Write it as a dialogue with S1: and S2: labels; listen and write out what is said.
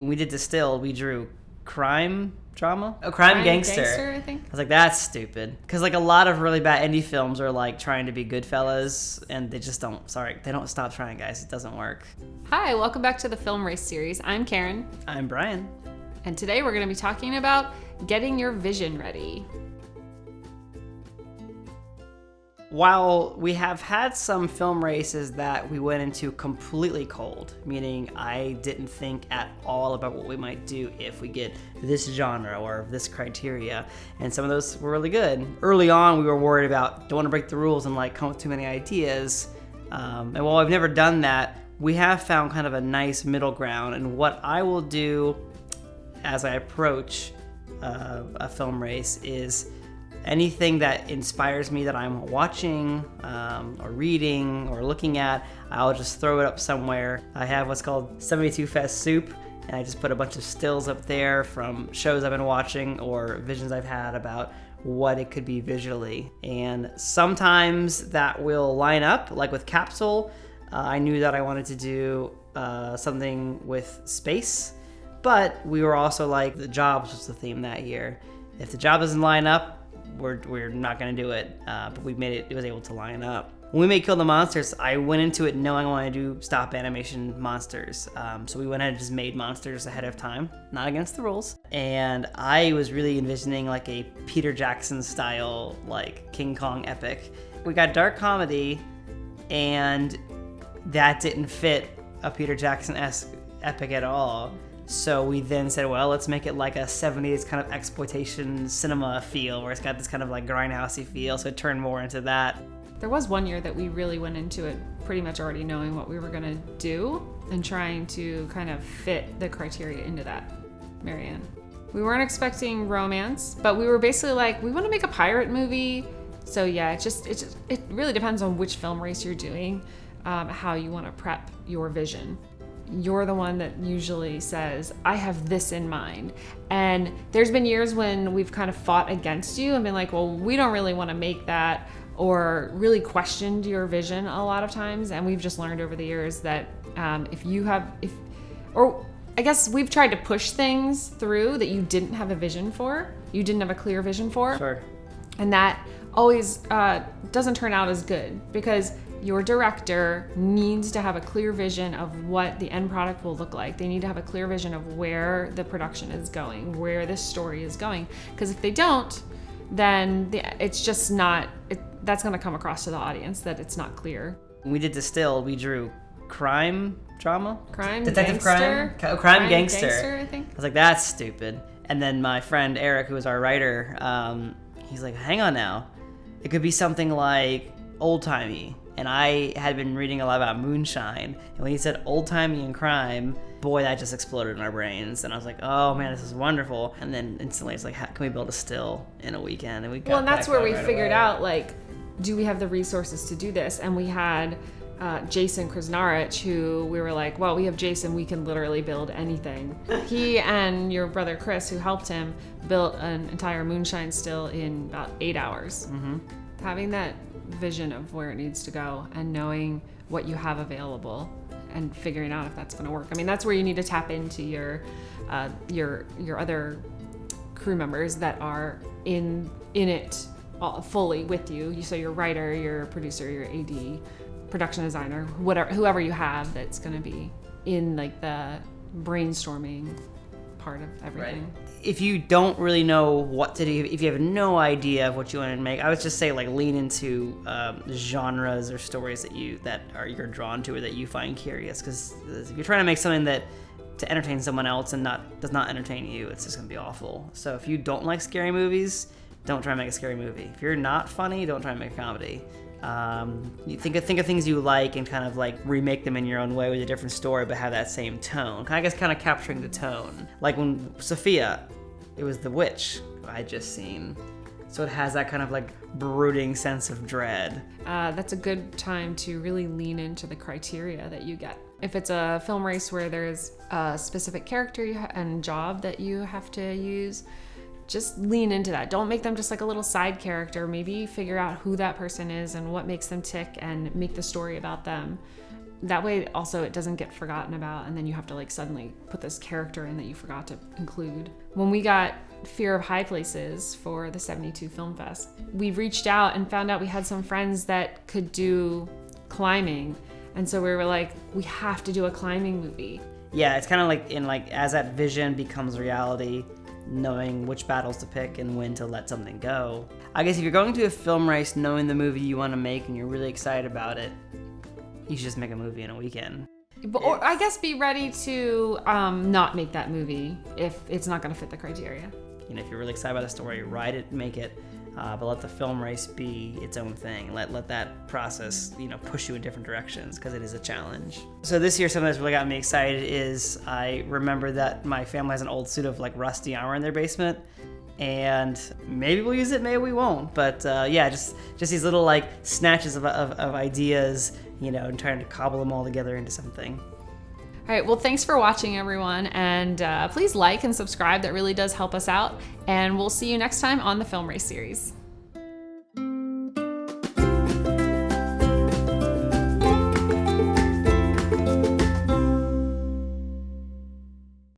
S1: When we did Distilled, we drew crime drama? Crime gangster,
S2: I think.
S1: I was like, that's stupid. Because like a lot of really bad indie films are like trying to be Goodfellas, and they just don't, they don't stop trying, guys. It doesn't work.
S2: Hi, welcome back to the Film Race series. I'm Karen.
S1: I'm Brian.
S2: And today we're going to be talking about getting your vision ready.
S1: While we have had some film races that we went into completely cold, meaning I didn't think at all about what we might do if we get this genre or this criteria, and some of those were really good. Early on, we were worried about don't want to break the rules and like come up with too many ideas. And while I've never done that, we have found kind of a nice middle ground. And what I will do as I approach a film race is anything that inspires me that I'm watching or reading or looking at, I'll just throw it up somewhere. I have what's called 72 Fest Soup, and I just put a bunch of stills up there from shows I've been watching or visions I've had about what it could be visually. And sometimes that will line up, like with Capsule. I knew that I wanted to do something with space, but we were also like, the Jobs was the theme that year. If the job doesn't line up, we're not going to do it, but we made it was able to line up. When we made Kill the Monsters, I went into it knowing I wanted to do stop animation monsters, so we went ahead and just made monsters ahead of time, not against the rules, and I was really envisioning like a Peter Jackson style like King Kong epic. We got dark comedy, and that didn't fit a Peter Jackson-esque epic at all. So we then said, well, let's make it like a 70s kind of exploitation cinema feel, where it's got this kind of like grindhousey feel, so it turned more into that.
S2: There was one year that we really went into it pretty much already knowing what we were going to do and trying to kind of fit the criteria into that. Marianne. We weren't expecting romance, but we were basically like, we want to make a pirate movie. So yeah, it really depends on which film race you're doing, how you want to prep your vision. You're the one that usually says, I have this in mind. And there's been years when we've kind of fought against you and been like, well, we don't really want to make that, or really questioned your vision a lot of times. And we've just learned over the years that or I guess we've tried to push things through that you didn't have a vision for, you didn't have a clear vision for.
S1: Sure.
S2: And that always doesn't turn out as good, because your director needs to have a clear vision of what the end product will look like. They need to have a clear vision of where the production is going, where this story is going. Because if they don't, then it's just not, that's going to come across to the audience that it's not clear.
S1: When we did Distilled, we drew crime drama?
S2: Detective
S1: gangster? Crime gangster,
S2: I think.
S1: I was like, that's stupid. And then my friend Eric, who was our writer, he's like, hang on now. It could be something like old-timey. And I had been reading a lot about moonshine, and when he said old-timey and crime, boy, that just exploded in our brains. And I was like, oh man, this is wonderful. And then instantly it's like, how can we build a still in a weekend? And we got
S2: and that's where we
S1: right
S2: figured
S1: away.
S2: out, like, do we have the resources to do this? And we had Jason Krasnarich, who we were like, well, we have Jason, we can literally build anything. He and your brother Chris, who helped him, built an entire moonshine still in about 8 hours. Mm-hmm. Having that vision of where it needs to go and knowing what you have available and figuring out if that's going to work. I mean, that's where you need to tap into your other crew members that are in it fully with you. So your writer, your producer, your AD, production designer, whoever you have that's going to be in like the brainstorming part of everything.
S1: Right. If you don't really know what to do, if you have no idea of what you want to make, I would just say like lean into genres or stories that you're drawn to or that you find curious. Because if you're trying to make something that to entertain someone else and does not entertain you, it's just gonna be awful. So if you don't like scary movies, don't try and make a scary movie. If you're not funny, don't try and make a comedy. You think of things you like and kind of like remake them in your own way with a different story, but have that same tone. I guess kind of capturing the tone. Like when Sophia, it was the witch I had just seen, so it has that kind of like brooding sense of dread.
S2: That's a good time to really lean into the criteria that you get. If it's a film race where there's a specific character and job that you have to use, just lean into that. Don't make them just like a little side character. Maybe figure out who that person is and what makes them tick and make the story about them. that way also it doesn't get forgotten about, and then you have to like suddenly put this character in that you forgot to include. When we got Fear of High Places for the 72 Film Fest, we reached out and found out we had some friends that could do climbing, and so we were like, we have to do a climbing movie.
S1: Yeah, it's kind of like as that vision becomes reality, knowing which battles to pick and when to let something go. I guess if you're going to a film race knowing the movie you want to make and you're really excited about it, you should just make a movie in a weekend.
S2: Or I guess be ready to not make that movie if it's not going to fit the criteria.
S1: You know, if you're really excited about the story, write it, make it, but let the film race be its own thing. Let that process, push you in different directions, because it is a challenge. So this year, something that's really got me excited is I remember that my family has an old suit of like rusty armor in their basement, and maybe we'll use it, maybe we won't. But just these little like snatches of ideas, and trying to cobble them all together into something.
S2: All right, well, thanks for watching, everyone, and please like and subscribe. That really does help us out, and we'll see you next time on the Film Race series.